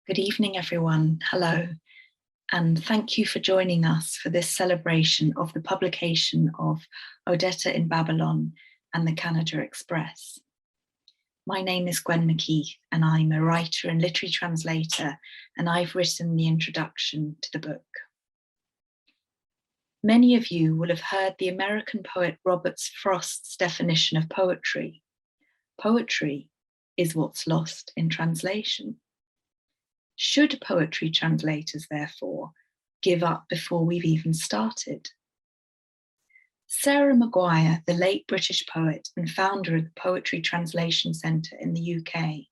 Good evening, everyone. Hello, and thank you for joining us for this celebration of the publication of Odetta in Babylon and the Canada Express. My name is Gwen MacKeith, and I'm a writer and literary translator, and I've written the introduction to the book. Many of you will have heard the American poet Robert Frost's definition of poetry. Poetry is what's lost in translation. Should poetry translators, therefore, give up before we've even started? Sarah Maguire, the late British poet and founder of the Poetry Translation Centre in the UK,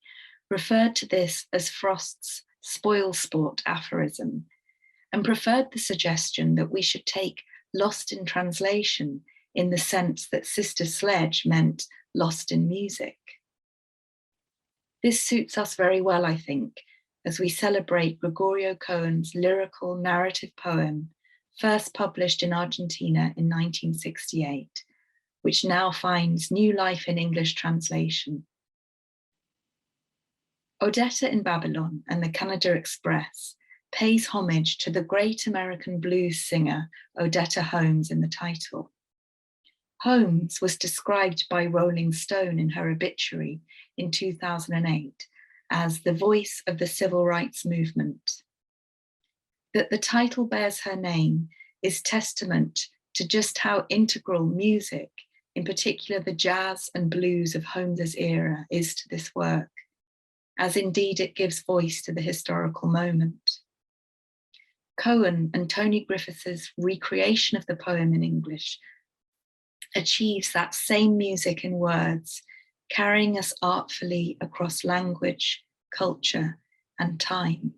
referred to this as Frost's spoil sport aphorism and preferred the suggestion that we should take lost in translation in the sense that Sister Sledge meant lost in music. This suits us very well, I think, as we celebrate Gregorio Kohon's lyrical narrative poem, first published in Argentina in 1968, which now finds new life in English translation. Odetta in Babylon and the Canada Express pays homage to the great American blues singer Odetta Holmes in the title. Holmes was described by Rolling Stone in her obituary in 2008 as the voice of the civil rights movement. That the title bears her name is testament to just how integral music, in particular the jazz and blues of Holmes's era, is to this work, as indeed it gives voice to the historical moment. Kohon and Toni Griffiths' recreation of the poem in English achieves that same music in words, carrying us artfully across language, culture, and time.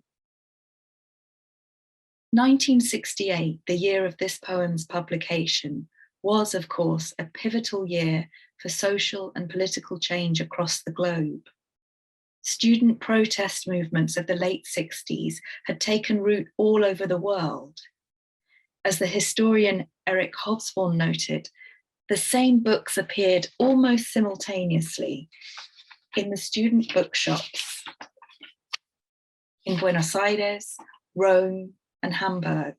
1968, the year of this poem's publication, was, of course, a pivotal year for social and political change across the globe. Student protest movements of the late 60s had taken root all over the world. As the historian Eric Hobsbawm noted, the same books appeared almost simultaneously in the student bookshops in Buenos Aires, Rome, and Hamburg.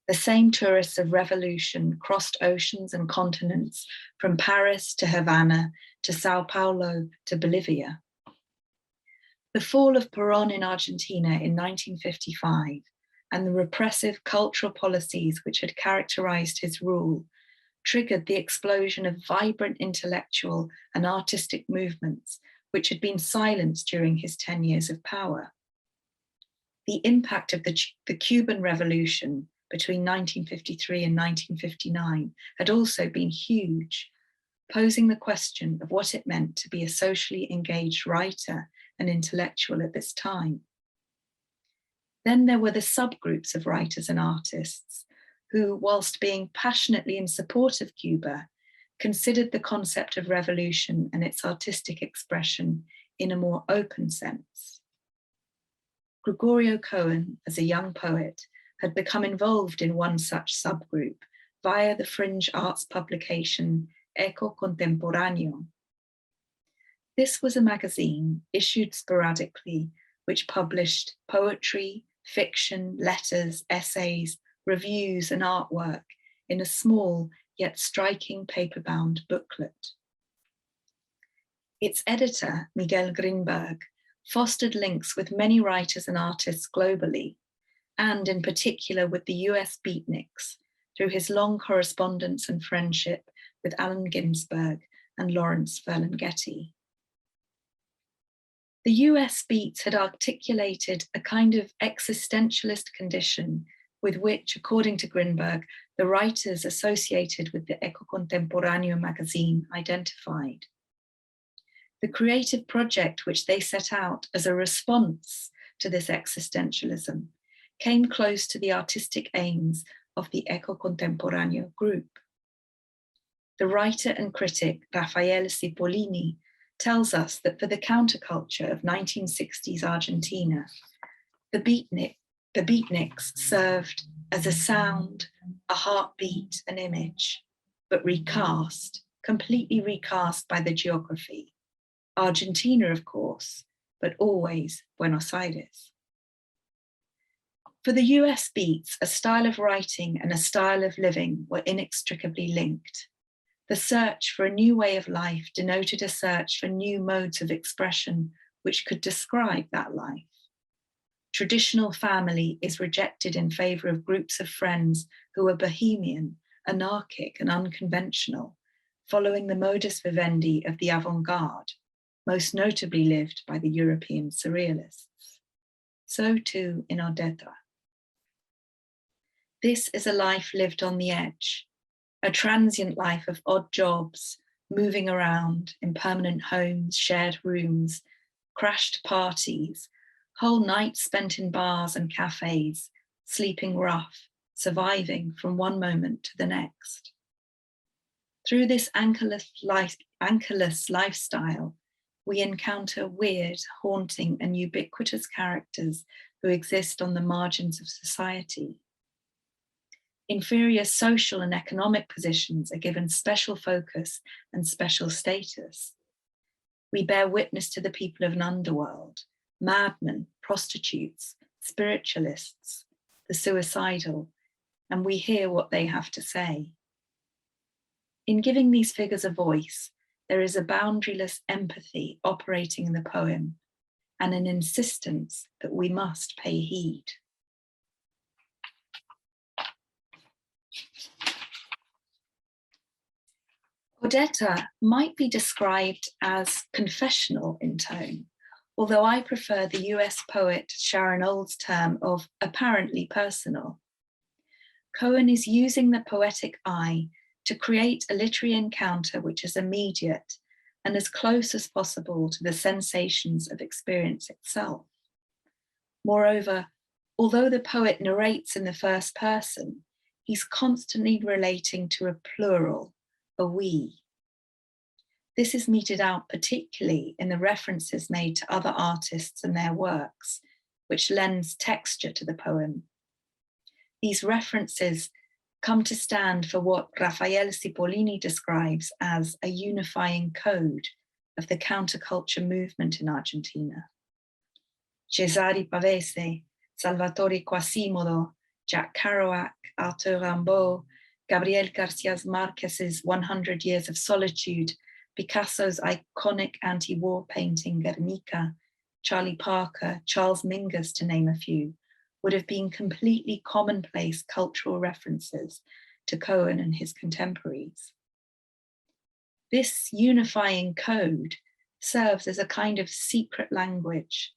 The same tourists of revolution crossed oceans and continents from Paris to Havana to Sao Paulo to Bolivia. The fall of Perón in Argentina in 1955 and the repressive cultural policies which had characterized his rule triggered the explosion of vibrant intellectual and artistic movements which had been silenced during his 10 years of power. The impact of the Cuban Revolution between 1953 and 1959 had also been huge, posing the question of what it meant to be a socially engaged writer and intellectual at this time. Then there were the subgroups of writers and artists who, whilst being passionately in support of Cuba, considered the concept of revolution and its artistic expression in a more open sense. Gregorio Kohon, as a young poet, had become involved in one such subgroup via the fringe arts publication Eco Contemporáneo. This was a magazine issued sporadically, which published poetry, fiction, letters, essays, reviews, and artwork in a small yet striking paper-bound booklet. Its editor, Miguel Grinberg, fostered links with many writers and artists globally, and in particular with the US beatniks, through his long correspondence and friendship with Allen Ginsberg and Lawrence Ferlinghetti. The US beats had articulated a kind of existentialist condition with which, according to Grinberg, the writers associated with the Eco Contemporáneo magazine identified. The creative project which they set out as a response to this existentialism came close to the artistic aims of the Eco Contemporáneo group. The writer and critic Rafael Cipollini tells us that for the counterculture of 1960s Argentina, the beatniks served as a sound, a heartbeat, an image, but recast, completely recast by the geography. Argentina, of course, but always Buenos Aires. For the US Beats, a style of writing and a style of living were inextricably linked. The search for a new way of life denoted a search for new modes of expression which could describe that life. Traditional family is rejected in favor of groups of friends who are bohemian, anarchic, and unconventional, following the modus vivendi of the avant-garde, most notably lived by the European surrealists. So too in Odetta. This is a life lived on the edge, a transient life of odd jobs, moving around in permanent homes, shared rooms, crashed parties, whole nights spent in bars and cafes, sleeping rough, surviving from one moment to the next. Through this anchorless lifestyle, we encounter weird, haunting, and ubiquitous characters who exist on the margins of society. Inferior social and economic positions are given special focus and special status. We bear witness to the people of an underworld, madmen, prostitutes, spiritualists, the suicidal, and we hear what they have to say. In giving these figures a voice, there is a boundaryless empathy operating in the poem and an insistence that we must pay heed. Odetta might be described as confessional in tone, although I prefer the US poet Sharon Olds' term of apparently personal. Kohon is using the poetic eye to create a literary encounter which is immediate and as close as possible to the sensations of experience itself. Moreover, although the poet narrates in the first person, he's constantly relating to a plural, a we. This is meted out particularly in the references made to other artists and their works, which lends texture to the poem. These references come to stand for what Raffaele Cipollini describes as a unifying code of the counterculture movement in Argentina. Cesare Pavese, Salvatore Quasimodo, Jack Kerouac, Arthur Rimbaud, Gabriel Garcia Marquez's 100 Years of Solitude, Picasso's iconic anti-war painting Guernica, Charlie Parker, Charles Mingus, to name a few, would have been completely commonplace cultural references to Kohon and his contemporaries. This unifying code serves as a kind of secret language,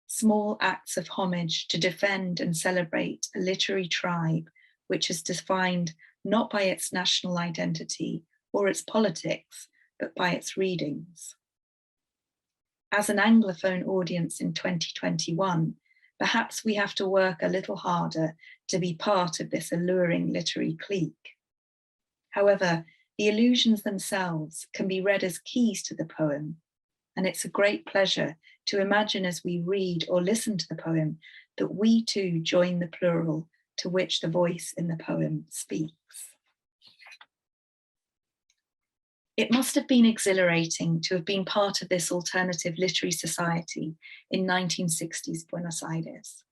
small acts of homage to defend and celebrate a literary tribe which is defined not by its national identity or its politics, but by its readings. As an Anglophone audience in 2021, perhaps we have to work a little harder to be part of this alluring literary clique. However, the allusions themselves can be read as keys to the poem, and it's a great pleasure to imagine as we read or listen to the poem that we too join the plural to which the voice in the poem speaks. It must have been exhilarating to have been part of this alternative literary society in 1960s Buenos Aires.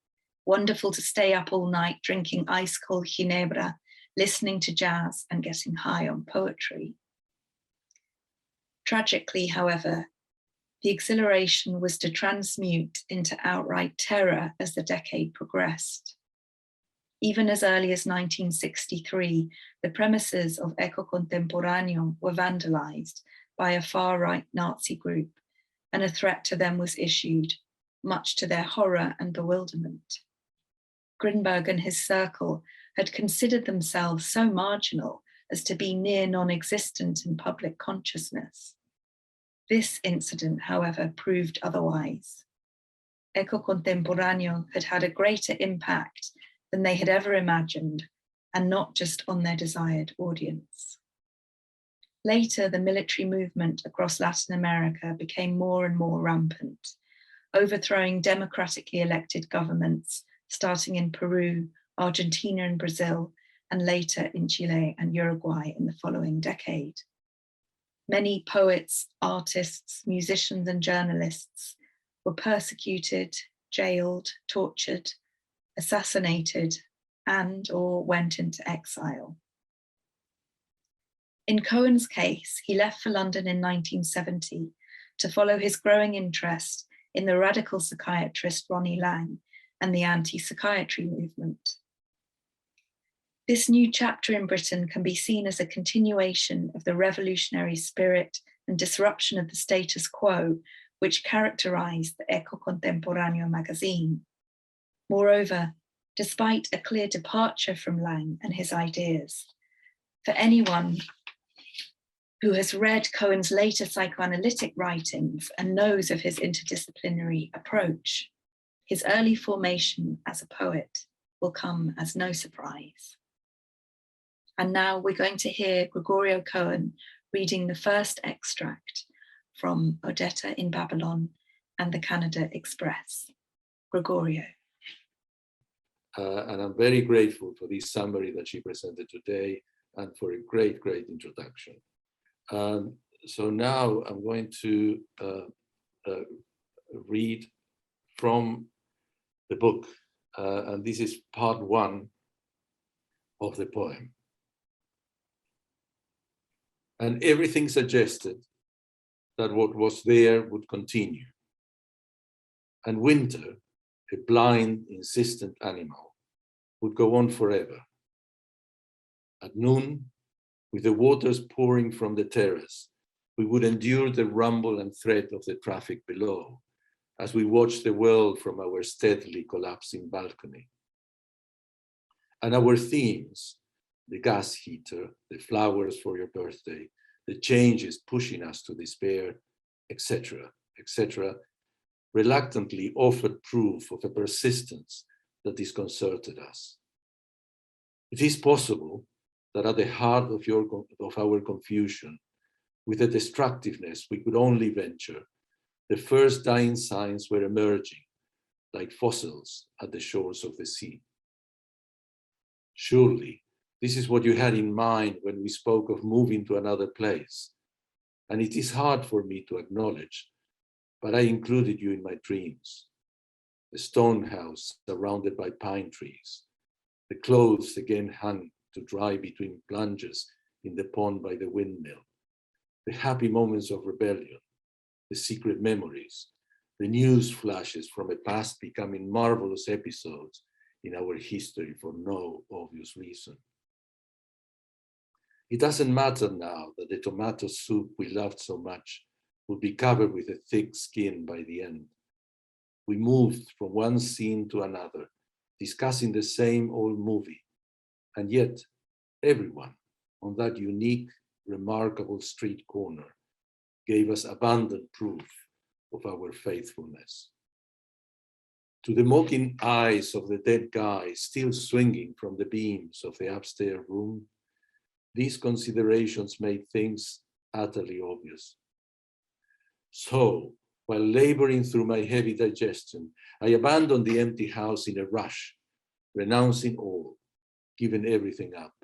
Wonderful to stay up all night drinking ice-cold ginebra, listening to jazz and getting high on poetry. Tragically, however, the exhilaration was to transmute into outright terror as the decade progressed. Even as early as 1963, the premises of Eco Contemporaneo were vandalized by a far-right Nazi group, and a threat to them was issued, much to their horror and bewilderment. Grinberg and his circle had considered themselves so marginal as to be near non-existent in public consciousness. This incident, however, proved otherwise. Eco Contemporaneo had had a greater impact than they had ever imagined, and not just on their desired audience. Later, the military movement across Latin America became more and more rampant, overthrowing democratically elected governments, starting in Peru, Argentina, and Brazil, and later in Chile and Uruguay in the following decade. Many poets, artists, musicians, and journalists were persecuted, jailed, tortured, assassinated, and/or went into exile. In Kohon's case, he left for London in 1970 to follow his growing interest in the radical psychiatrist Ronnie Lang and the anti-psychiatry movement. This new chapter in Britain can be seen as a continuation of the revolutionary spirit and disruption of the status quo which characterized the Eco Contemporaneo magazine. Moreover, despite a clear departure from Lang and his ideas, for anyone who has read Kohon's later psychoanalytic writings and knows of his interdisciplinary approach, his early formation as a poet will come as no surprise. And now we're going to hear Gregorio Kohon reading the first extract from Odetta in Babylon and the Canada Express. Gregorio. And I'm very grateful for this summary that she presented today and for a great, great introduction. So now I'm going to read from the book, and this is part 1 of the poem. And everything suggested that what was there would continue. And winter, a blind, insistent animal, would go on forever. At noon, with the waters pouring from the terrace, we would endure the rumble and threat of the traffic below as we watched the world from our steadily collapsing balcony. And our themes, the gas heater, the flowers for your birthday, the changes pushing us to despair, etc., etc., reluctantly offered proof of a persistence that disconcerted us. It is possible that at the heart of our confusion, with a destructiveness we could only venture, the first dying signs were emerging, like fossils at the shores of the sea. Surely, this is what you had in mind when we spoke of moving to another place, and it is hard for me to acknowledge, but I included you in my dreams. The stone house surrounded by pine trees, the clothes again hung to dry between plunges in the pond by the windmill, the happy moments of rebellion, the secret memories, the news flashes from a past becoming marvelous episodes in our history for no obvious reason. It doesn't matter now that the tomato soup we loved so much would be covered with a thick skin by the end. We moved from one scene to another, discussing the same old movie, and yet everyone on that unique, remarkable street corner gave us abundant proof of our faithfulness. To the mocking eyes of the dead guy still swinging from the beams of the upstairs room, these considerations made things utterly obvious. So, while laboring through my heavy digestion, I abandoned the empty house in a rush, renouncing all, giving everything up.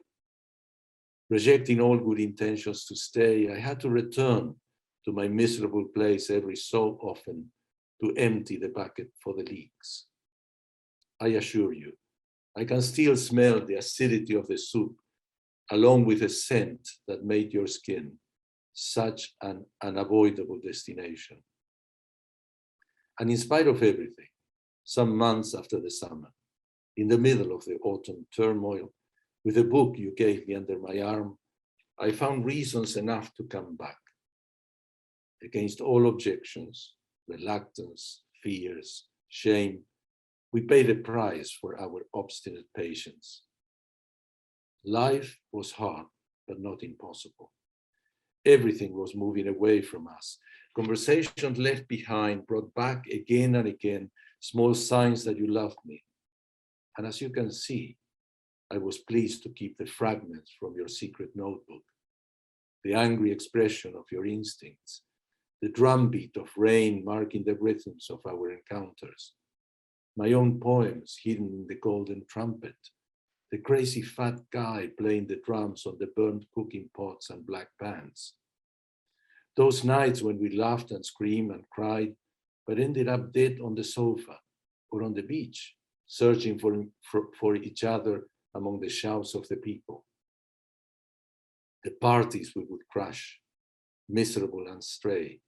Rejecting all good intentions to stay, I had to return to my miserable place every so often to empty the bucket for the leaks. I assure you, I can still smell the acidity of the soup, along with a scent that made your skin such an unavoidable destination. And in spite of everything, some months after the summer, in the middle of the autumn turmoil, with a book you gave me under my arm, I found reasons enough to come back. Against all objections, reluctance, fears, shame, we paid a price for our obstinate patience. Life was hard, but not impossible. Everything was moving away from us. Conversations left behind brought back again and again small signs that you loved me. And as you can see, I was pleased to keep the fragments from your secret notebook, the angry expression of your instincts, the drumbeat of rain marking the rhythms of our encounters, my own poems hidden in the golden trumpet, the crazy fat guy playing the drums on the burnt cooking pots and black pans. Those nights when we laughed and screamed and cried, but ended up dead on the sofa or on the beach, searching for each other among the shouts of the people. The parties we would crash, miserable and stray,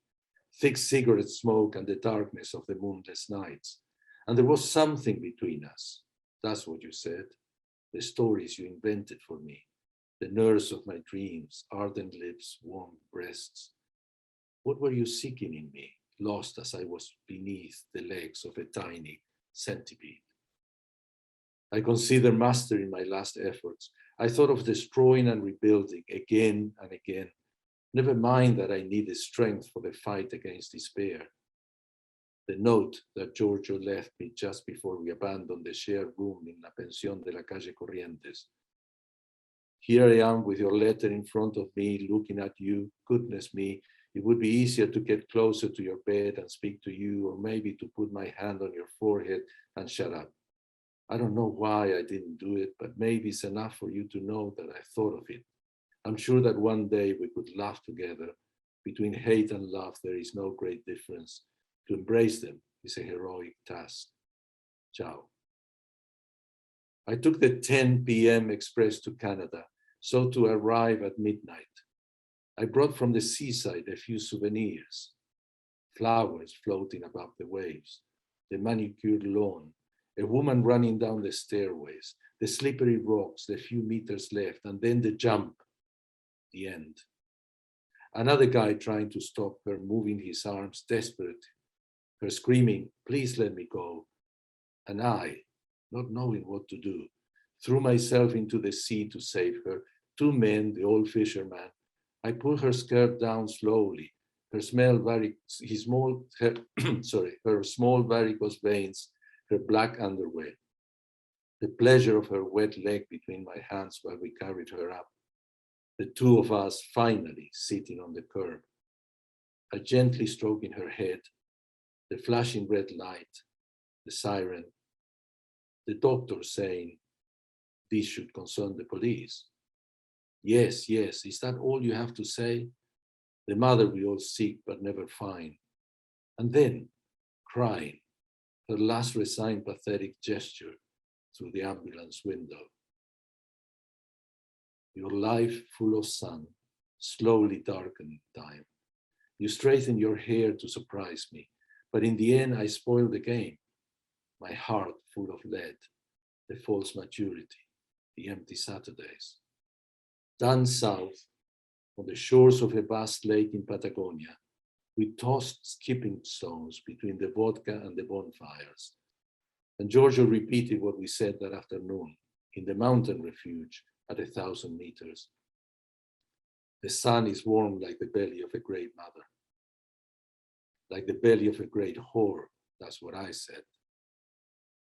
thick cigarette smoke and the darkness of the moonless nights. And there was something between us. That's what you said. The stories you invented for me, the nurse of my dreams, ardent lips, warm breasts. What were you seeking in me, lost as I was beneath the legs of a tiny centipede? I considered mastering my last efforts. I thought of destroying and rebuilding again and again. Never mind that I needed strength for the fight against despair. The note that Giorgio left me just before we abandoned the shared room in La Pensión de la Calle Corrientes. Here I am with your letter in front of me, looking at you. Goodness me, it would be easier to get closer to your bed and speak to you, or maybe to put my hand on your forehead and shut up. I don't know why I didn't do it, but maybe it's enough for you to know that I thought of it. I'm sure that one day we could laugh together. Between hate and love, there is no great difference. To embrace them is a heroic task. Ciao. I took the 10 p.m. express to Canada, so to arrive at midnight. I brought from the seaside a few souvenirs, flowers floating above the waves, the manicured lawn, a woman running down the stairways, the slippery rocks, the few meters left, and then the jump, the end. Another guy trying to stop her, moving his arms, desperate, her screaming, please let me go. And I, not knowing what to do, threw myself into the sea to save her. Two men, the old fisherman. I pulled her skirt down slowly, her small varicose veins, her black underwear, the pleasure of her wet leg between my hands while we carried her up. The two of us finally sitting on the curb. I gently stroking her head, the flashing red light, the siren, the doctor saying, this should concern the police. Yes, yes, is that all you have to say? The mother we all seek but never find. And then, crying, her last resigned pathetic gesture through the ambulance window. Your life full of sun, slowly darkening time. You straighten your hair to surprise me, but in the end I spoiled the game. My heart full of lead, the false maturity, the empty Saturdays. Down south, on the shores of a vast lake in Patagonia, we tossed skipping stones between the vodka and the bonfires. And Giorgio repeated what we said that afternoon in the mountain refuge at 1,000 meters. The sun is warm like the belly of a great mother. Like the belly of a great whore, that's what I said.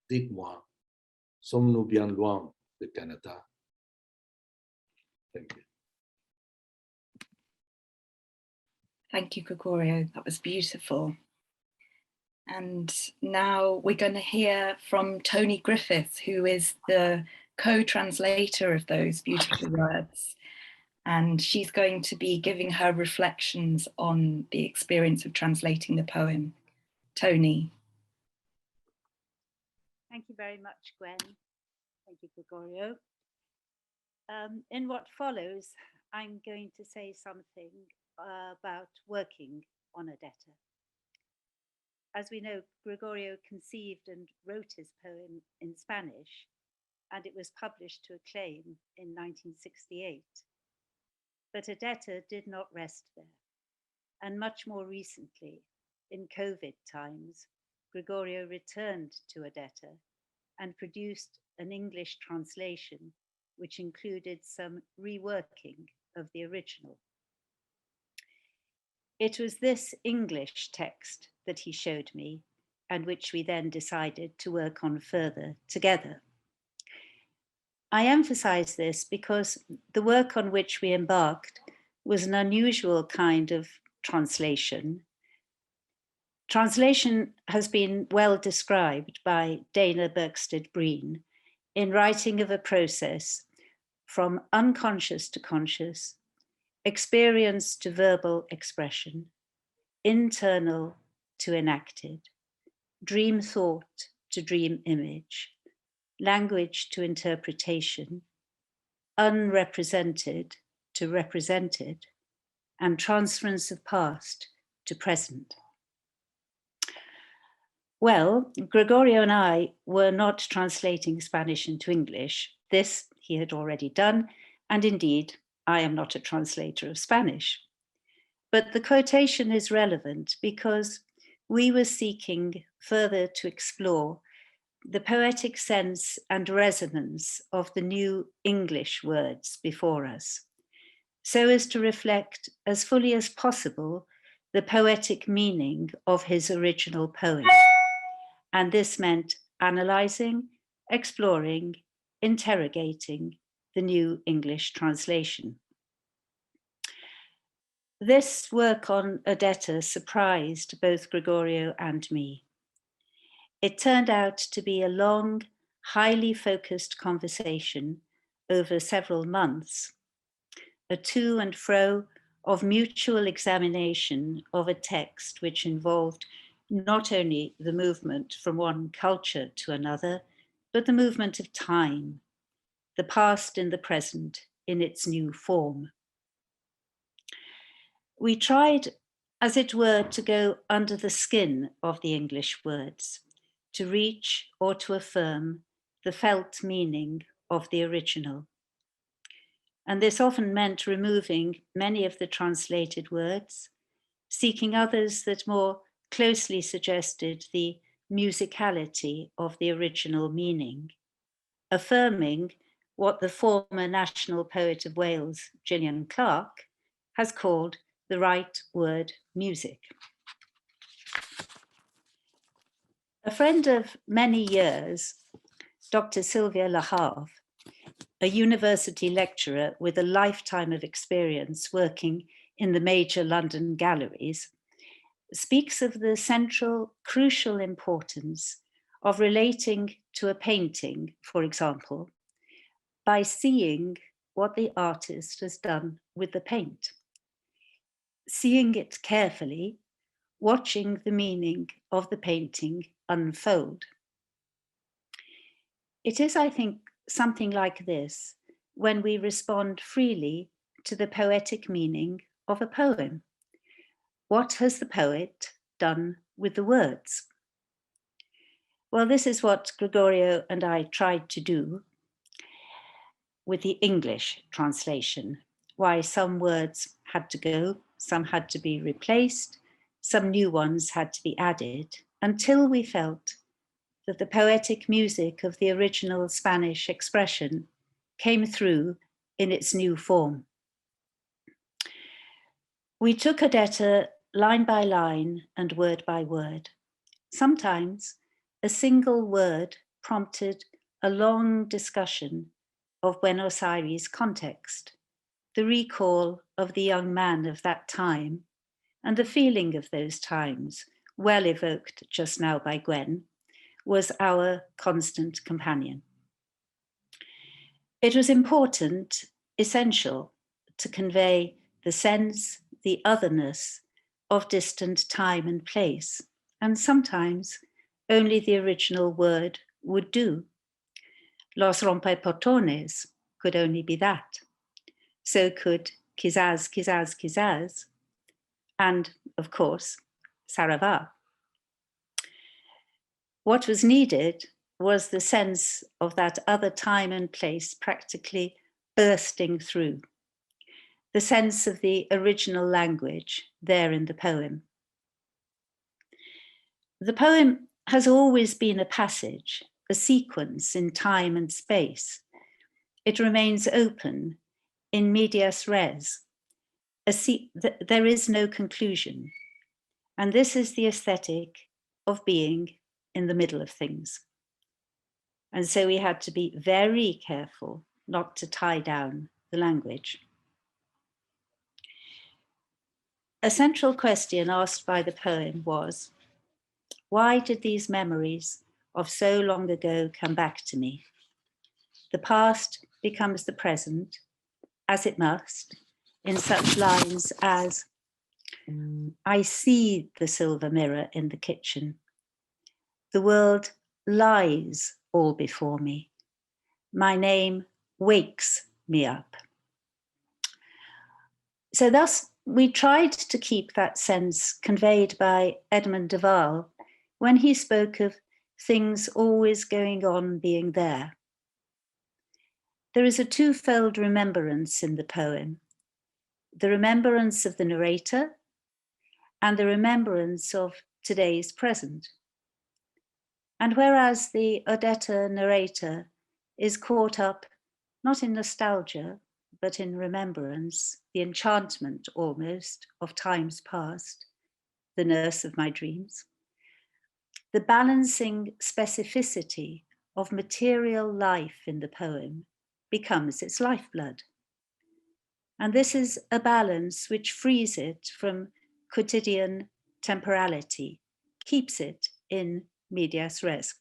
Dites-moi, sommes-nous bien loin de Canada? Thank you. Thank you, Gregorio. That was beautiful. And now we're going to hear from Toni Griffiths, who is the co-translator of those beautiful words. And she's going to be giving her reflections on the experience of translating the poem. Toni. Thank you very much, Gwen. Thank you, Gregorio. In what follows, I'm going to say something about working on Odetta. As we know, Gregorio conceived and wrote his poem in Spanish, and it was published to acclaim in 1968. But Odetta did not rest there. And much more recently, in COVID times, Gregorio returned to Odetta and produced an English translation, which included some reworking of the original. It was this English text that he showed me, and which we then decided to work on further together. I emphasize this because the work on which we embarked was an unusual kind of translation. Translation has been well described by Dana Berkstead-Breen in writing of a process from unconscious to conscious, experience to verbal expression, internal to enacted, dream thought to dream image, language to interpretation, unrepresented to represented, and transference of past to present. Well, Gregorio and I were not translating Spanish into English. This he had already done, and indeed, I am not a translator of Spanish. But the quotation is relevant because we were seeking further to explore the poetic sense and resonance of the new English words before us, so as to reflect as fully as possible the poetic meaning of his original poem. And this meant analysing, exploring, interrogating the new English translation. This work on Odetta surprised both Gregorio and me. It turned out to be a long, highly focused conversation over several months, a to and fro of mutual examination of a text which involved not only the movement from one culture to another, but the movement of time, the past in the present in its new form. We tried, as it were, to go under the skin of the English words, to reach or to affirm the felt meaning of the original. And this often meant removing many of the translated words, seeking others that more closely suggested the musicality of the original meaning, affirming what the former national poet of Wales, Gillian Clarke, has called the right word music. A friend of many years, Dr. Sylvia Le Havre, a university lecturer with a lifetime of experience working in the major London galleries, speaks of the central, crucial importance of relating to a painting, for example, by seeing what the artist has done with the paint, seeing it carefully, watching the meaning of the painting unfold. It is, I think, something like this when we respond freely to the poetic meaning of a poem. What has the poet done with the words? Well, this is what Gregorio and I tried to do with the English translation. Why some words had to go, some had to be replaced, some new ones had to be added, until we felt that the poetic music of the original Spanish expression came through in its new form. We took Odetta line by line and word by word. Sometimes a single word prompted a long discussion of Buenos Aires context, the recall of the young man of that time, and the feeling of those times, well evoked just now by Gwen, was our constant companion. It was important, essential, to convey the sense, the otherness of distant time and place, and sometimes only the original word would do. Los rompeportones could only be that. So could quizás, quizás, quizás, and, of course, Saravá. What was needed was the sense of that other time and place practically bursting through, the sense of the original language there in the poem. The poem has always been a passage, a sequence in time and space. It remains open in medias res. There is no conclusion. And this is the aesthetic of being in the middle of things. And so we had to be very careful not to tie down the language. A central question asked by the poem was, why did these memories of so long ago come back to me? The past becomes the present, as it must, in such lines as, I see the silver mirror in the kitchen. The world lies all before me. My name wakes me up. So thus, we tried to keep that sense conveyed by Edmund de Waal when he spoke of things always going on being there. There is a twofold remembrance in the poem, the remembrance of the narrator and the remembrance of today's present. And whereas the Odetta narrator is caught up not in nostalgia, but in remembrance, the enchantment almost of times past, the nurse of my dreams, the balancing specificity of material life in the poem becomes its lifeblood. And this is a balance which frees it from quotidian temporality, keeps it in medias res.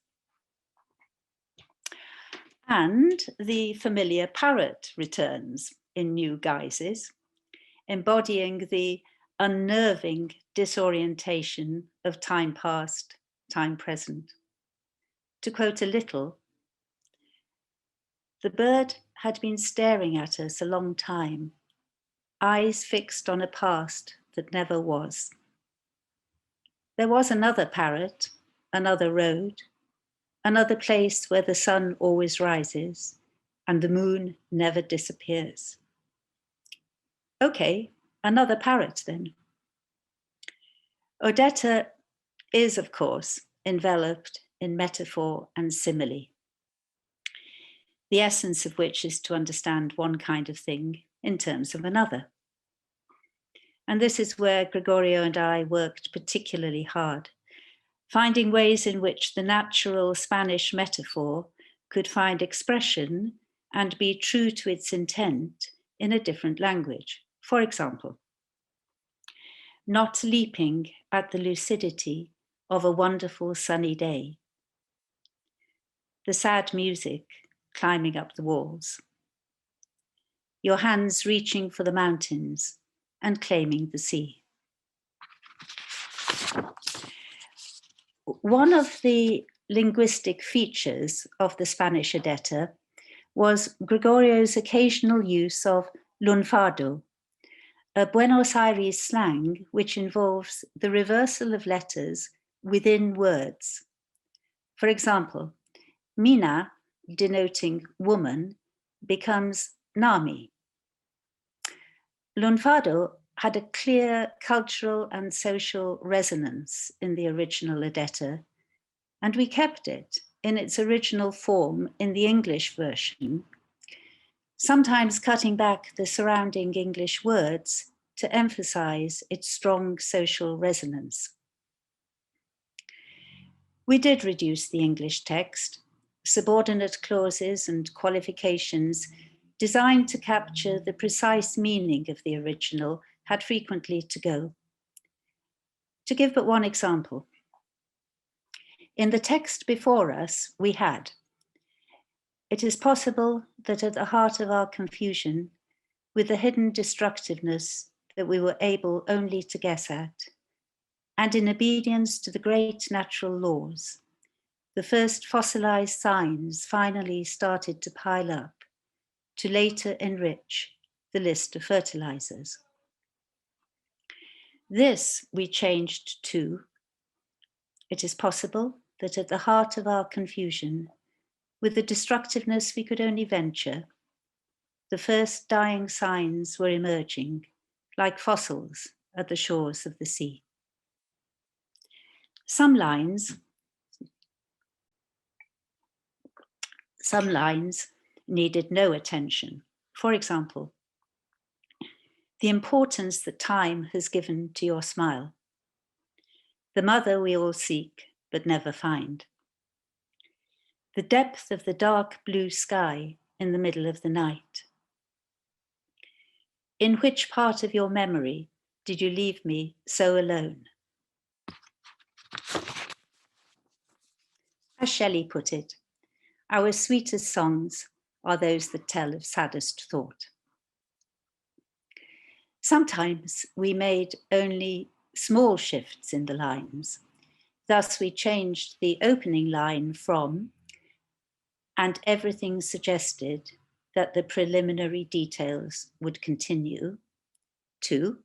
And the familiar parrot returns in new guises, embodying the unnerving disorientation of time past, time present. To quote a little, the bird had been staring at us a long time, eyes fixed on a past that never was. There was another parrot, another road, another place where the sun always rises and the moon never disappears. Okay, another parrot then. Odetta is, of course, enveloped in metaphor and simile, the essence of which is to understand one kind of thing in terms of another. And this is where Gregorio and I worked particularly hard, finding ways in which the natural Spanish metaphor could find expression and be true to its intent in a different language. For example, not leaping at the lucidity of a wonderful sunny day, the sad music climbing up the walls, your hands reaching for the mountains and claiming the sea. One of the linguistic features of the Spanish Odetta was Gregorio's occasional use of lunfardo, a Buenos Aires slang which involves the reversal of letters within words. For example, mina, denoting woman, becomes nami. Lunfardo had a clear cultural and social resonance in the original Odetta, and we kept it in its original form in the English version, sometimes cutting back the surrounding English words to emphasize its strong social resonance. We did reduce the English text, subordinate clauses and qualifications designed to capture the precise meaning of the original had frequently to go. To give but one example, in the text before us, we had, it is possible that at the heart of our confusion, with the hidden destructiveness that we were able only to guess at, and in obedience to the great natural laws, the first fossilized signs finally started to pile up, to later enrich the list of fertilizers. This we changed to, it is possible that at the heart of our confusion, with the destructiveness we could only venture, the first dying signs were emerging, like fossils at the shores of the sea. Some lines needed no attention. For example, the importance that time has given to your smile, the mother we all seek but never find, the depth of the dark blue sky in the middle of the night. In which part of your memory did you leave me so alone? As Shelley put it, our sweetest songs are those that tell of saddest thought. Sometimes we made only small shifts in the lines. Thus we changed the opening line from, and everything suggested that the preliminary details would continue. 2,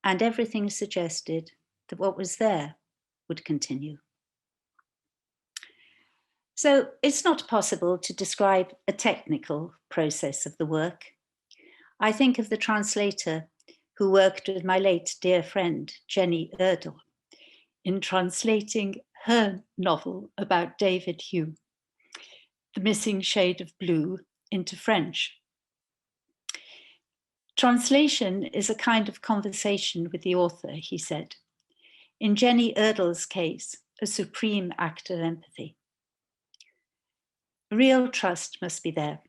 and everything suggested that what was there would continue. So it's not possible to describe a technical process of the work. I think of the translator who worked with my late dear friend, Jenny Erdel, in translating her novel about David Hume, The Missing Shade of Blue, into French. Translation is a kind of conversation with the author, he said. In Jenny Erdel's case, a supreme act of empathy. Real trust must be there,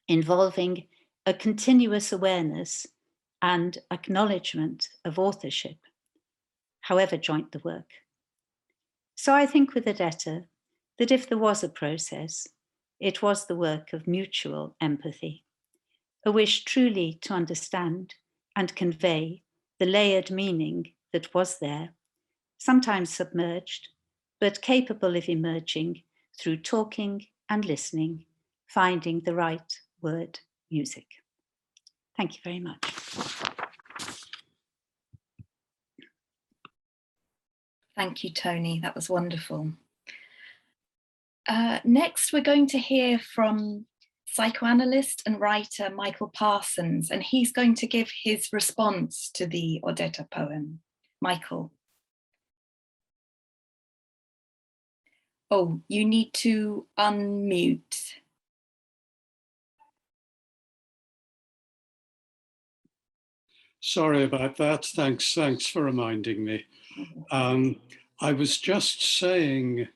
involving a continuous awareness and acknowledgement of authorship, however joint the work. So I think with Odetta that if there was a process, it was the work of mutual empathy, a wish truly to understand and convey the layered meaning that was there, sometimes submerged, but capable of emerging through talking and listening, finding the right word music. Thank you very much. Thank you, Toni. That was wonderful. Next, we're going to hear from psychoanalyst and writer Michael Parsons, and he's going to give his response to the Odetta poem. Michael. Oh, you need to unmute. Sorry about that. Thanks for reminding me. I was just saying,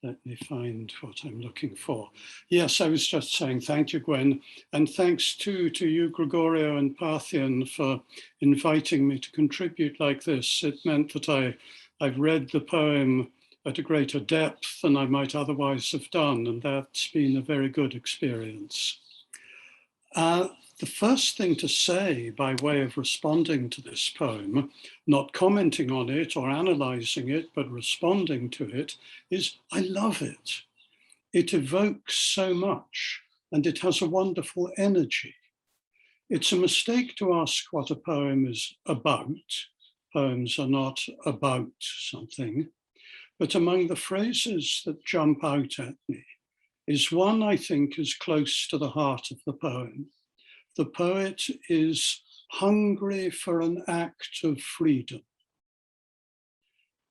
let me find what I'm looking for. Yes, I was just saying thank you, Gwen, and thanks too to you, Gregorio and Parthian, for inviting me to contribute like this. It meant that I've read the poem at a greater depth than I might otherwise have done, and that's been a very good experience. The first thing to say by way of responding to this poem, not commenting on it or analysing it, but responding to it, is I love it. It evokes so much and it has a wonderful energy. It's a mistake to ask what a poem is about. Poems are not about something, but among the phrases that jump out at me is one I think is close to the heart of the poem. The poet is hungry for an act of freedom.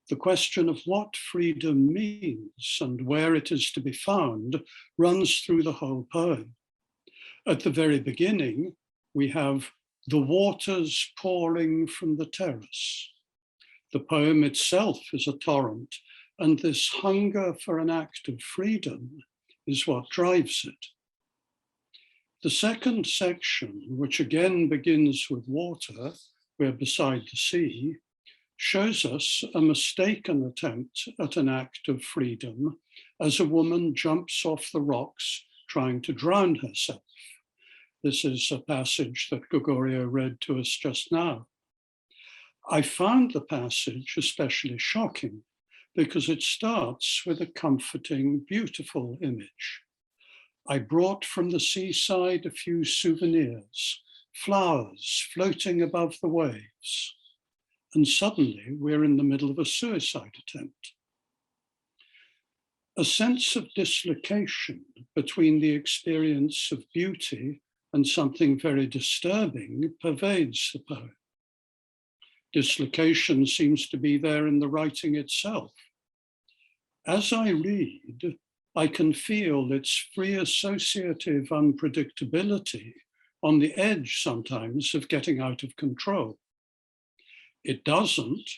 The question of what freedom means and where it is to be found runs through the whole poem. At the very beginning, we have the waters pouring from the terrace. The poem itself is a torrent, and this hunger for an act of freedom is what drives it. The second section, which again begins with water, we're beside the sea, shows us a mistaken attempt at an act of freedom as a woman jumps off the rocks trying to drown herself. This is a passage that Gregorio read to us just now. I found the passage especially shocking because it starts with a comforting, beautiful image. I brought from the seaside a few souvenirs, flowers floating above the waves. And suddenly we're in the middle of a suicide attempt. A sense of dislocation between the experience of beauty and something very disturbing pervades the poem. Dislocation seems to be there in the writing itself. As I read, I can feel its free associative unpredictability on the edge sometimes of getting out of control. It doesn't,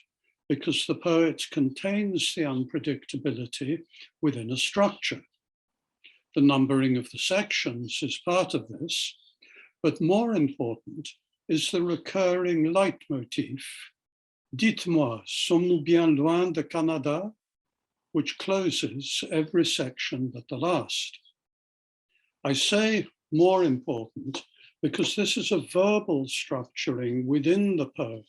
because the poet contains the unpredictability within a structure. The numbering of the sections is part of this, but more important is the recurring leitmotif, Dites-moi, sommes-nous bien loin de Canada? Which closes every section but the last. I say more important because this is a verbal structuring within the poem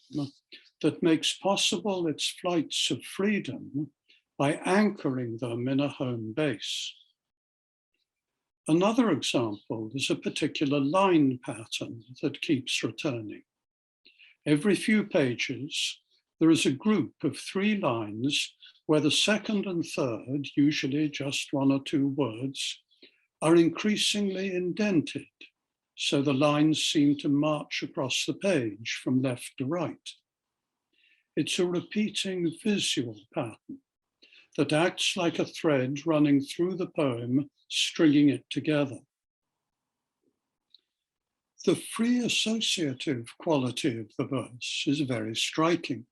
that makes possible its flights of freedom by anchoring them in a home base. Another example is a particular line pattern that keeps returning. Every few pages, there is a group of 3 lines where the second and third, usually just 1 or 2 words, are increasingly indented, so the lines seem to march across the page from left to right. It's a repeating visual pattern that acts like a thread running through the poem, stringing it together. The free associative quality of the verse is very striking.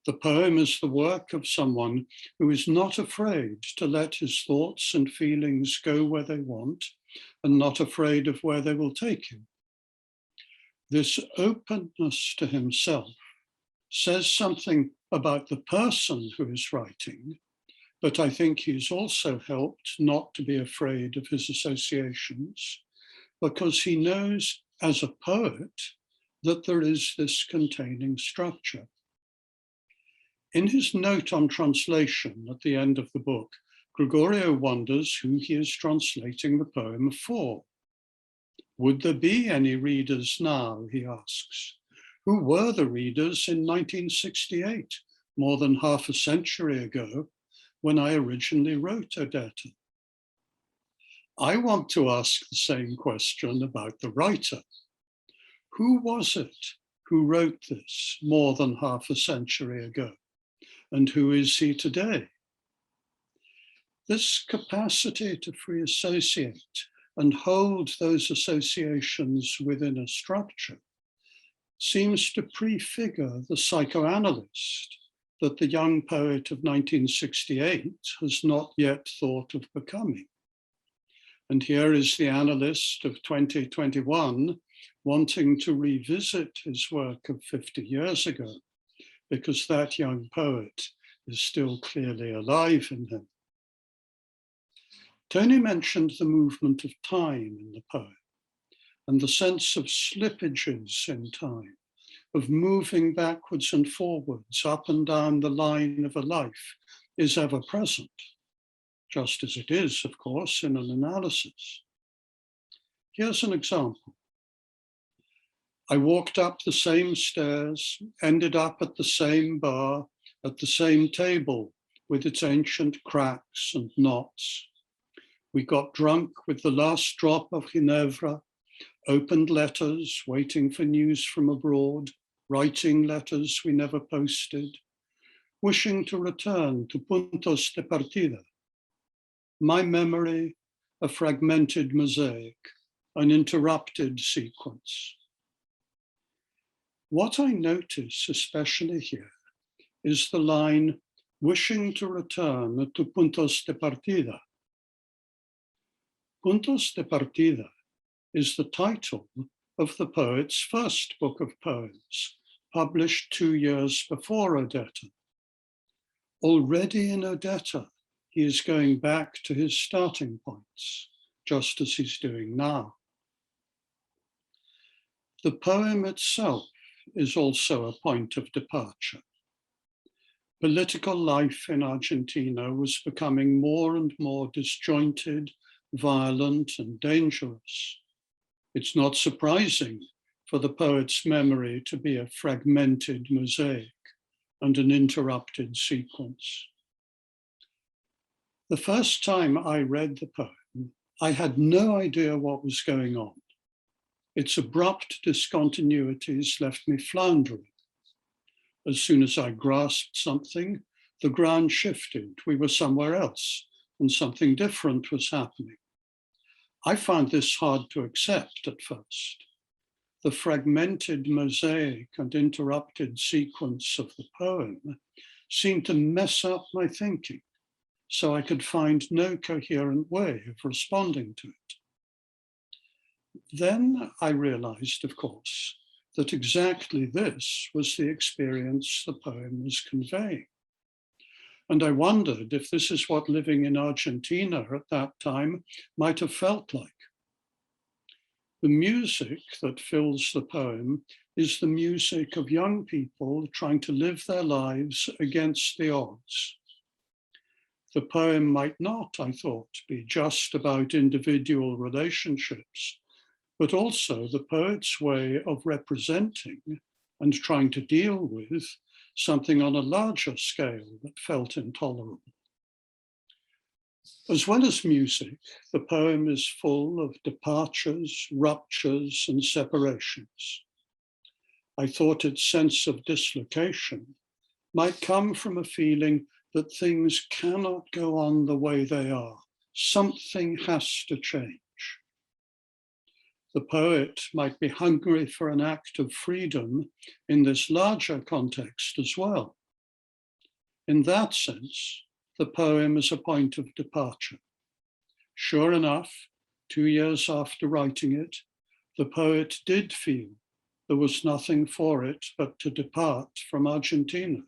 The poem is the work of someone who is not afraid to let his thoughts and feelings go where they want and not afraid of where they will take him. This openness to himself says something about the person who is writing, but I think he's also helped not to be afraid of his associations because he knows as a poet that there is this containing structure. In his note on translation at the end of the book, Gregorio wonders who he is translating the poem for. Would there be any readers now, he asks? Who were the readers in 1968, more than half a century ago, when I originally wrote Odetta? I want to ask the same question about the writer. Who was it who wrote this more than half a century ago? And who is he today? This capacity to free associate and hold those associations within a structure seems to prefigure the psychoanalyst that the young poet of 1968 has not yet thought of becoming. And here is the analyst of 2021 wanting to revisit his work of 50 years ago, because that young poet is still clearly alive in him. Toni mentioned the movement of time in the poem, and the sense of slippages in time, of moving backwards and forwards, up and down the line of a life, is ever present, just as it is, of course, in an analysis. Here's an example. I walked up the same stairs, ended up at the same bar, at the same table, with its ancient cracks and knots. We got drunk with the last drop of Ginevra, opened letters, waiting for news from abroad, writing letters we never posted, wishing to return to puntos de partida. My memory, a fragmented mosaic, an interrupted sequence. What I notice, especially here, is the line, wishing to return to puntos de partida. Puntos de partida is the title of the poet's first book of poems, published 2 years before Odetta. Already in Odetta, he is going back to his starting points, just as he's doing now. The poem itself is also a point of departure. Political life in Argentina was becoming more and more disjointed, violent, and dangerous. It's not surprising for the poet's memory to be a fragmented mosaic and an interrupted sequence. The first time I read the poem, I had no idea what was going on. Its abrupt discontinuities left me floundering. As soon as I grasped something, the ground shifted. We were somewhere else, and something different was happening. I found this hard to accept at first. The fragmented mosaic and interrupted sequence of the poem seemed to mess up my thinking, so I could find no coherent way of responding to it. Then I realized, of course, that exactly this was the experience the poem was conveying. And I wondered if this is what living in Argentina at that time might have felt like. The music that fills the poem is the music of young people trying to live their lives against the odds. the poem might not, I thought, be just about individual relationships, but also the poet's way of representing and trying to deal with something on a larger scale that felt intolerable. As well as music, the poem is full of departures, ruptures, and separations. I thought its sense of dislocation might come from a feeling that things cannot go on the way they are. Something has to change. The poet might be hungry for an act of freedom in this larger context as well. In that sense, the poem is a point of departure. Sure enough, 2 years after writing it, the poet did feel there was nothing for it but to depart from Argentina.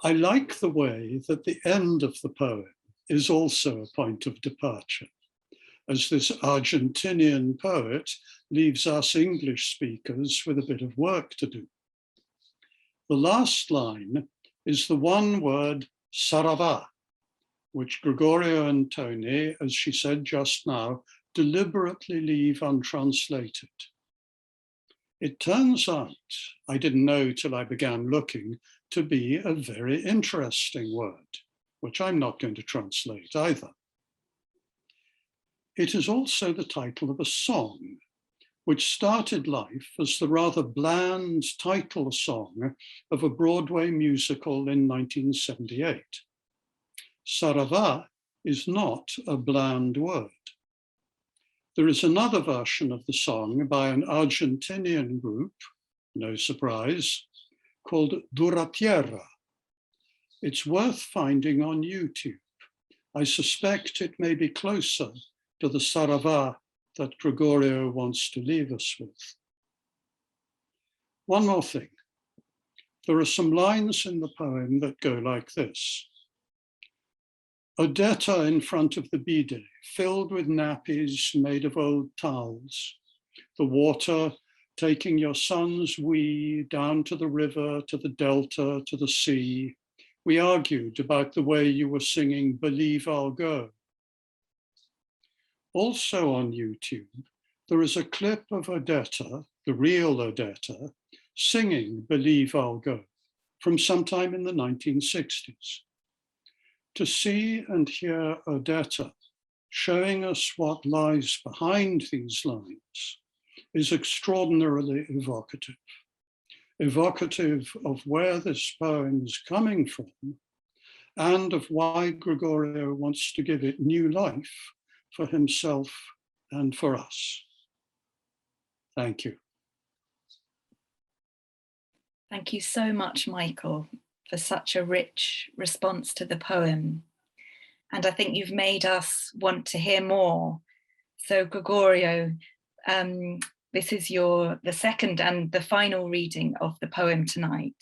I like the way that the end of the poem is also a point of departure, as this Argentinian poet leaves us English speakers with a bit of work to do. The last line is the one word sarava, which Gregorio and Toni, as she said just now, deliberately leave untranslated. It turns out, I didn't know till I began looking, to be a very interesting word, which I'm not going to translate either. It is also the title of a song, which started life as the rather bland title song of a Broadway musical in 1978. Sarava is not a bland word. There is another version of the song by an Argentinian group, no surprise, called Dura Tierra. It's worth finding on YouTube. I suspect it may be closer to the Sarava that Gregorio wants to leave us with. One more thing. There are some lines in the poem that go like this. Odetta in front of the bidet, filled with nappies made of old towels. The water taking your son's wee down to the river, to the delta, to the sea. We argued about the way you were singing Believe I'll Go. Also on YouTube, there is a clip of Odetta, the real Odetta, singing Believe I'll Go from sometime in the 1960s. To see and hear Odetta showing us what lies behind these lines is extraordinarily evocative. Evocative of where this poem is coming from and of why Gregorio wants to give it new life for himself and for us. Thank you. Thank you so much, Michael, for such a rich response to the poem. And I think you've made us want to hear more. So Gregorio, this is the second and the final reading of the poem tonight.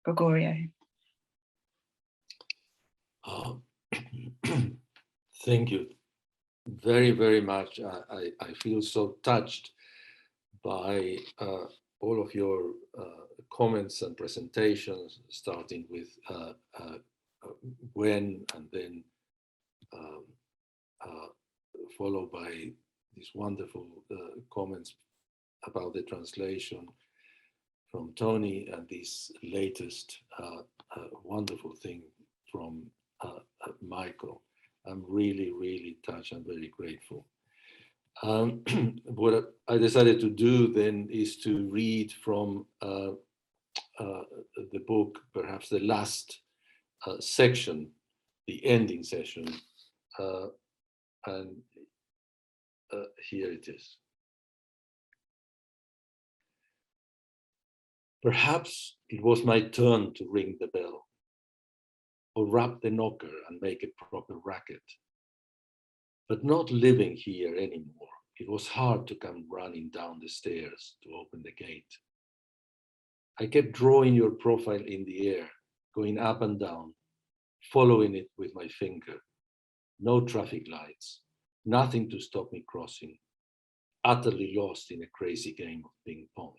Gregorio. Thank you very, very much. I feel so touched by all of your comments and presentations, starting with Gwen, and then followed by these wonderful comments about the translation from Toni, and this latest wonderful thing from Michael. I'm really, really touched and very grateful. What I decided to do then is to read from the book, perhaps the last section, the ending session, and here it is. Perhaps it was my turn to ring the bell, or rap the knocker and make a proper racket. But not living here anymore, it was hard to come running down the stairs to open the gate. I kept drawing your profile in the air, going up and down, following it with my finger. No traffic lights, nothing to stop me crossing, utterly lost in a crazy game of ping pong.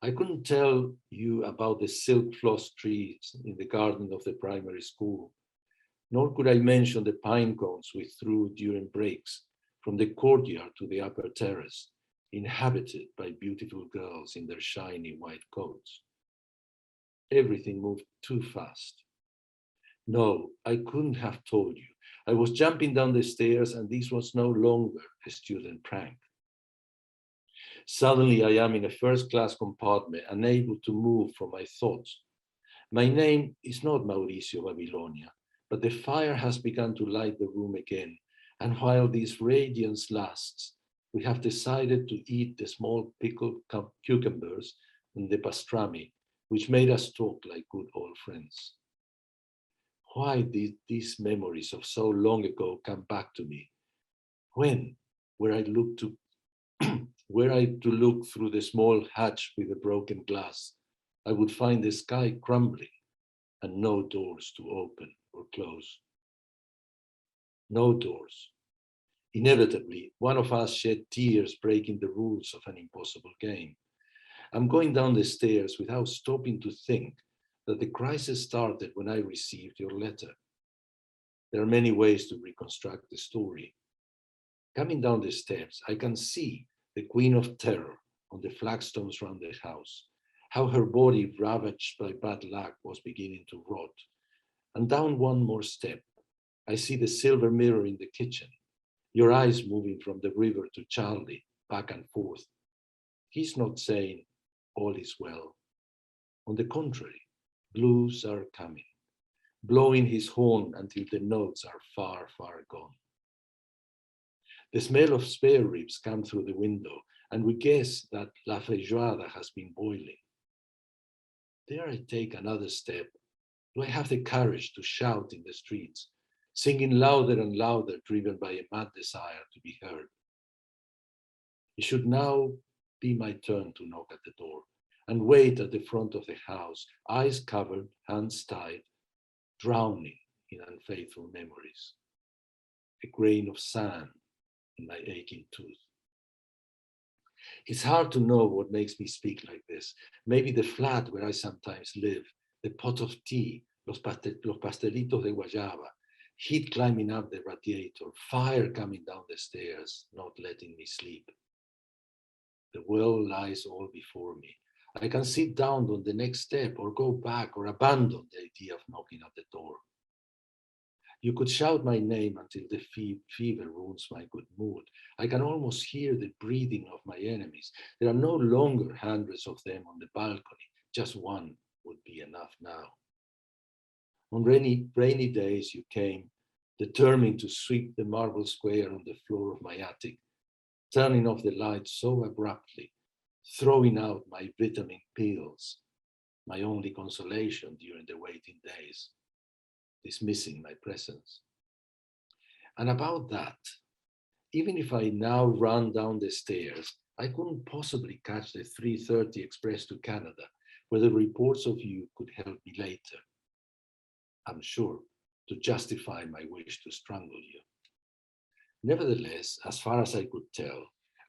I couldn't tell you about the silk floss trees in the garden of the primary school, nor could I mention the pine cones we threw during breaks from the courtyard to the upper terrace, inhabited by beautiful girls in their shiny white coats. Everything moved too fast. No, I couldn't have told you. I was jumping down the stairs and this was no longer a student prank. Suddenly I am in a first-class compartment, unable to move from my thoughts. My name is not Mauricio Babilonia, but the fire has begun to light the room again. And while this radiance lasts, we have decided to eat the small pickled cucumbers and the pastrami, which made us talk like good old friends. Why did these memories of so long ago come back to me? When, were I to look through the small hatch with the broken glass, I would find the sky crumbling and no doors to open or close. No doors. Inevitably, one of us shed tears breaking the rules of an impossible game. I'm going down the stairs without stopping to think that the crisis started when I received your letter. There are many ways to reconstruct the story. Coming down the steps, I can see the Queen of Terror on the flagstones round the house, how her body, ravaged by bad luck, was beginning to rot. And down one more step, I see the silver mirror in the kitchen, your eyes moving from the river to Charlie, back and forth. He's not saying, all is well. On the contrary, blues are coming, blowing his horn until the notes are far, far gone. The smell of spare ribs comes through the window, and we guess that la feijoada has been boiling. Dare I take another step? Do I have the courage to shout in the streets, singing louder and louder, driven by a mad desire to be heard? It should now be my turn to knock at the door and wait at the front of the house, eyes covered, hands tied, drowning in unfaithful memories. A grain of sand in my aching tooth. It's hard to know what makes me speak like this. Maybe the flat where I sometimes live, the pot of tea, los pastelitos de guayaba, heat climbing up the radiator, fire coming down the stairs, not letting me sleep. The world lies all before me. I can sit down on the next step or go back or abandon the idea of knocking at the door. You could shout my name until the fever ruins my good mood. I can almost hear the breathing of my enemies. There are no longer hundreds of them on the balcony. Just one would be enough now. On rainy days you came, determined to sweep the marble square on the floor of my attic, turning off the lights so abruptly, throwing out my vitamin pills, my only consolation during the waiting days, dismissing my presence. And about that, even if I now run down the stairs, I couldn't possibly catch the 3:30 express to Canada, where the reports of you could help me later. I'm sure, to justify my wish to strangle you. Nevertheless, as far as I could tell,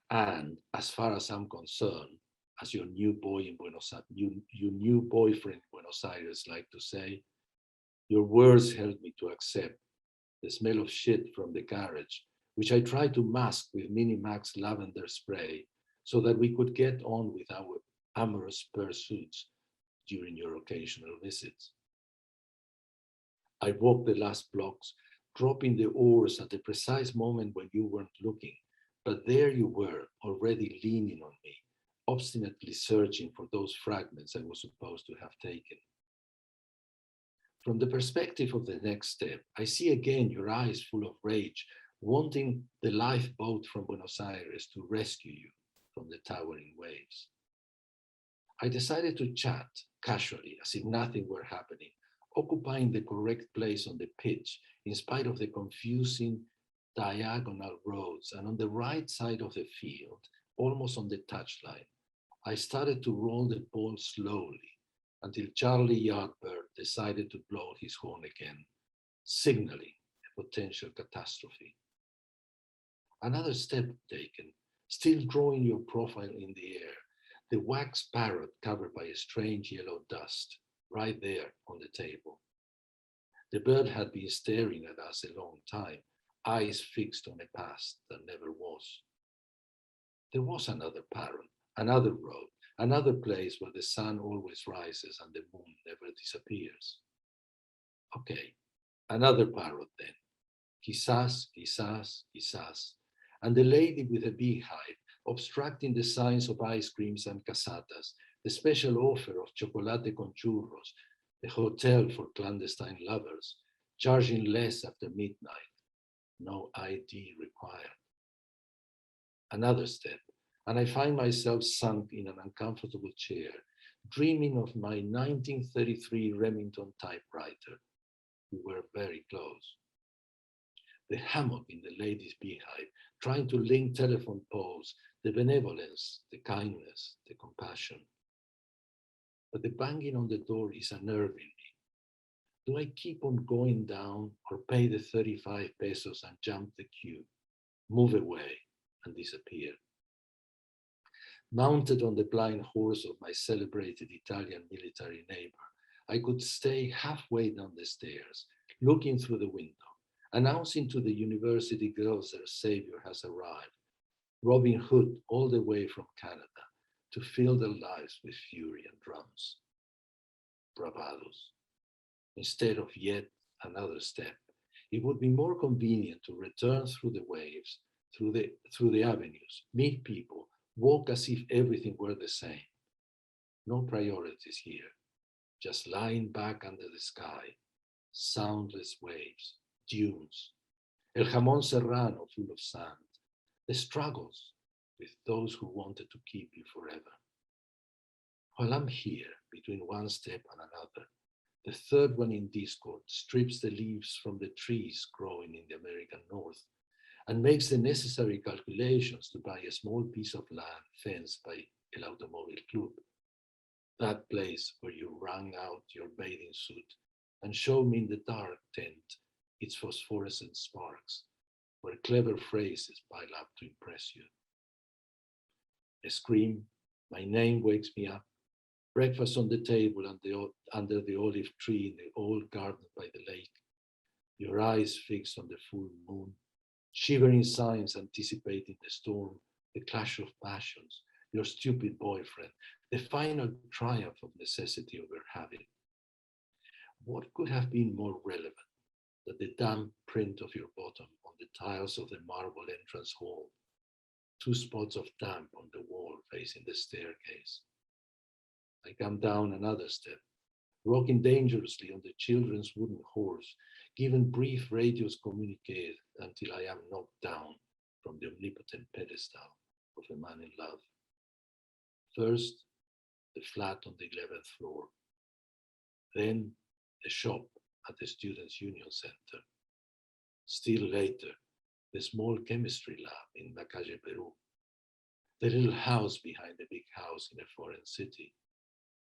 and as far as I'm concerned, as your new boy in your new boyfriend in Buenos Aires like to say, your words helped me to accept the smell of shit from the garage, which I tried to mask with Minimax lavender spray so that we could get on with our amorous pursuits during your occasional visits. I walked the last blocks, dropping the oars at the precise moment when you weren't looking, but there you were, already leaning on me, obstinately searching for those fragments I was supposed to have taken. From the perspective of the next step, I see again your eyes full of rage, wanting the lifeboat from Buenos Aires to rescue you from the towering waves. I decided to chat casually, as if nothing were happening, occupying the correct place on the pitch, in spite of the confusing diagonal roads, and on the right side of the field, almost on the touchline, I started to roll the ball slowly until Charlie Yardbird decided to blow his horn again, signaling a potential catastrophe. Another step taken, still drawing your profile in the air, the wax parrot covered by a strange yellow dust, right there on the table. The bird had been staring at us a long time, eyes fixed on a past that never was. There was another parrot, another road, another place where the sun always rises and the moon never disappears. Okay, another parrot then. Quizás, quizás, quizás. And the lady with a beehive, obstructing the signs of ice creams and casatas, the special offer of chocolate con churros, the hotel for clandestine lovers, charging less after midnight, no ID required. Another step, and I find myself sunk in an uncomfortable chair, dreaming of my 1933 Remington typewriter. We were very close. The hammock in the lady's beehive, trying to link telephone poles, the benevolence, the kindness, the compassion. But the banging on the door is unnerving me. Do I keep on going down or pay the 35 pesos and jump the queue, move away and disappear? Mounted on the blind horse of my celebrated Italian military neighbor, I could stay halfway down the stairs, looking through the window, announcing to the university girls their savior has arrived, Robin Hood all the way from Canada, to fill their lives with fury and drums. Bravados. Instead of yet another step, it would be more convenient to return through the waves, through the avenues, meet people, walk as if everything were the same. No priorities here, just lying back under the sky, soundless waves, dunes, El Jamón Serrano full of sand, the struggles with those who wanted to keep you forever. While I'm here, between one step and another, the third one in Discord strips the leaves from the trees growing in the American North and makes the necessary calculations to buy a small piece of land fenced by El Automóvil Club, that place where you wrung out your bathing suit and show me in the dark tent its phosphorescent sparks, where clever phrases pile up to impress you. A scream, my name wakes me up, breakfast on the table under the olive tree in the old garden by the lake, your eyes fixed on the full moon, shivering signs anticipating the storm, the clash of passions, your stupid boyfriend, the final triumph of necessity over habit. What could have been more relevant than the damp print of your bottom on the tiles of the marble entrance hall, 2 spots of damp on the wall facing the staircase? I come down another step, rocking dangerously on the children's wooden horse, giving brief radios communique until I am knocked down from the omnipotent pedestal of a man in love. First, the flat on the 11th floor, then the shop at the Students' Union Center. Still later, the small chemistry lab in La Calle Peru, the little house behind the big house in a foreign city,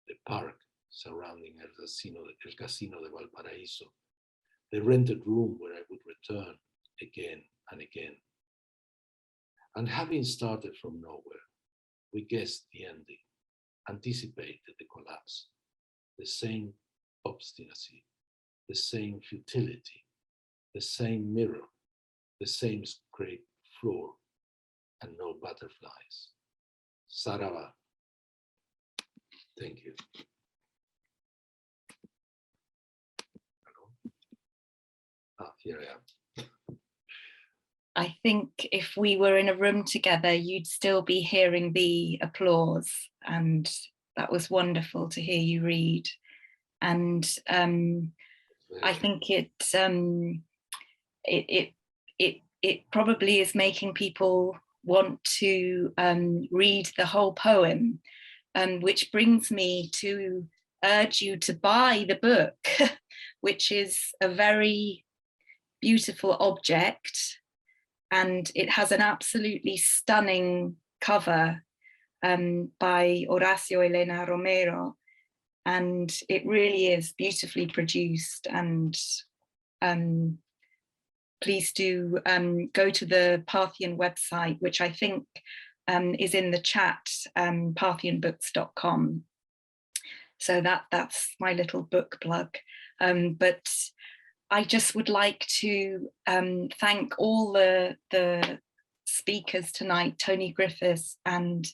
the park surrounding El Casino de Valparaíso, the rented room where I would return again and again. And having started from nowhere, we guessed the ending, anticipated the collapse, the same obstinacy, the same futility, the same mirror, the same scraped floor, and no butterflies. Sarava. Thank you. Here I am. I think if we were in a room together, you'd still be hearing the applause, and that was wonderful to hear you read. And I think it probably is making people want to read the whole poem, which brings me to urge you to buy the book, which is a very beautiful object, and it has an absolutely stunning cover by Horacio Elena Romero, and it really is beautifully produced. And please do go to the Parthian website, which I think is in the chat, parthianbooks.com. So that's my little book plug. But I just would like to thank all the speakers tonight, Toni Griffiths and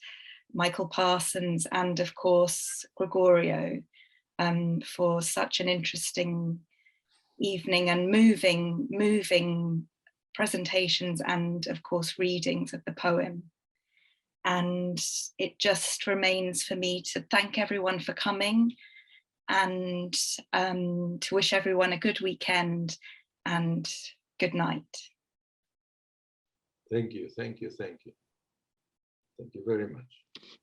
Michael Parsons, and of course Gregorio, for such an interesting evening and moving presentations and of course readings of the poem. And it just remains for me to thank everyone for coming and to wish everyone a good weekend and good night. Thank you, thank you, thank you. Thank you very much.